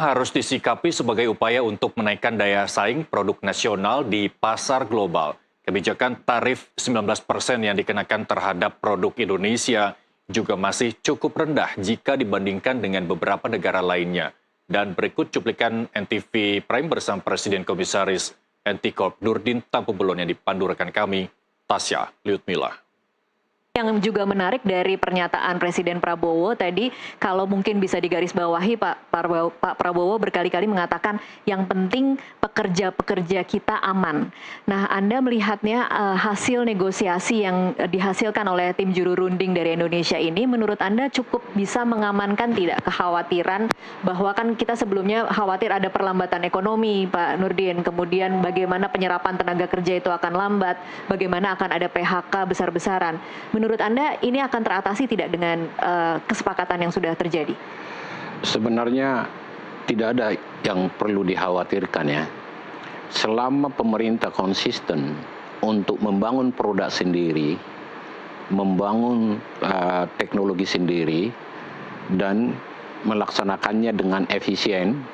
Harus disikapi sebagai upaya untuk menaikkan daya saing produk nasional di pasar global. Kebijakan tarif 19% yang dikenakan terhadap produk Indonesia juga masih cukup rendah jika dibandingkan dengan beberapa negara lainnya. Dan berikut cuplikan NTV Prime bersama Presiden Komisaris NT Corp Nurdin Tampubulon yang dipandu rekan kami, Tasya Liutmila. Yang juga menarik dari pernyataan Presiden Prabowo tadi, kalau mungkin bisa digarisbawahi, Pak Prabowo berkali-kali mengatakan yang penting pekerja-pekerja kita aman. Nah, Anda melihatnya hasil negosiasi yang dihasilkan oleh tim juru runding dari Indonesia ini, menurut Anda cukup bisa mengamankan tidak kekhawatiran bahwa kan kita sebelumnya khawatir ada perlambatan ekonomi, Pak Nurdin, kemudian bagaimana penyerapan tenaga kerja itu akan lambat, bagaimana akan ada PHK besar-besaran. Menurut Anda ini akan teratasi tidak dengan kesepakatan yang sudah terjadi? Sebenarnya tidak ada yang perlu dikhawatirkan ya. Selama pemerintah konsisten untuk membangun produk sendiri, membangun teknologi sendiri, dan melaksanakannya dengan efisien,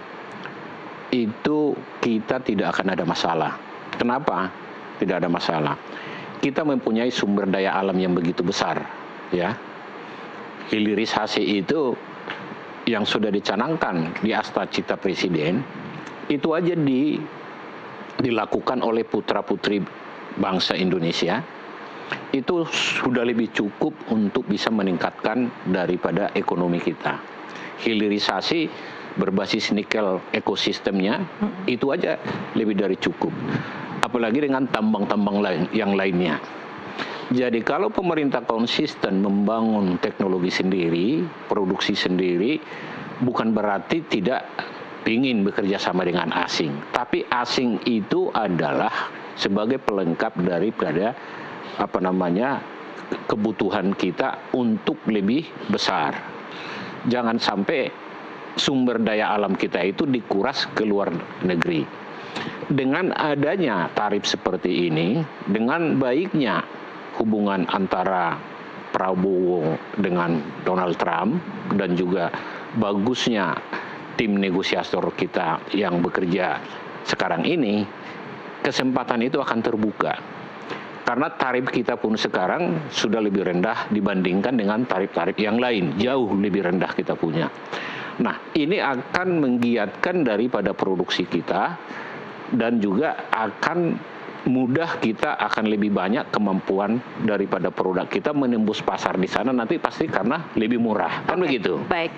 itu kita tidak akan ada masalah. Kenapa tidak ada masalah? Kita mempunyai sumber daya alam yang begitu besar, ya. Hilirisasi itu yang sudah dicanangkan di Astacita Presiden, itu aja dilakukan oleh putra-putri bangsa Indonesia, itu sudah lebih cukup untuk bisa meningkatkan daripada ekonomi kita. Hilirisasi berbasis nikel ekosistemnya, itu aja lebih dari cukup. Apalagi dengan tambang-tambang lain yang lainnya. Jadi kalau pemerintah konsisten membangun teknologi sendiri, produksi sendiri, bukan berarti tidak ingin bekerja sama dengan asing. Tapi asing itu adalah sebagai pelengkap daripada kebutuhan kita untuk lebih besar. Jangan sampai sumber daya alam kita itu dikuras ke luar negeri. Dengan adanya tarif seperti ini, dengan baiknya hubungan antara Prabowo dengan Donald Trump, dan juga bagusnya tim negosiator kita yang bekerja sekarang ini, kesempatan itu akan terbuka. Karena tarif kita pun sekarang sudah lebih rendah dibandingkan dengan tarif-tarif yang lain, jauh lebih rendah kita punya. Nah, ini akan menggiatkan daripada produksi kita, dan juga akan mudah kita akan lebih banyak kemampuan daripada produk kita menembus pasar di sana nanti pasti karena lebih murah, kan begitu? Baik.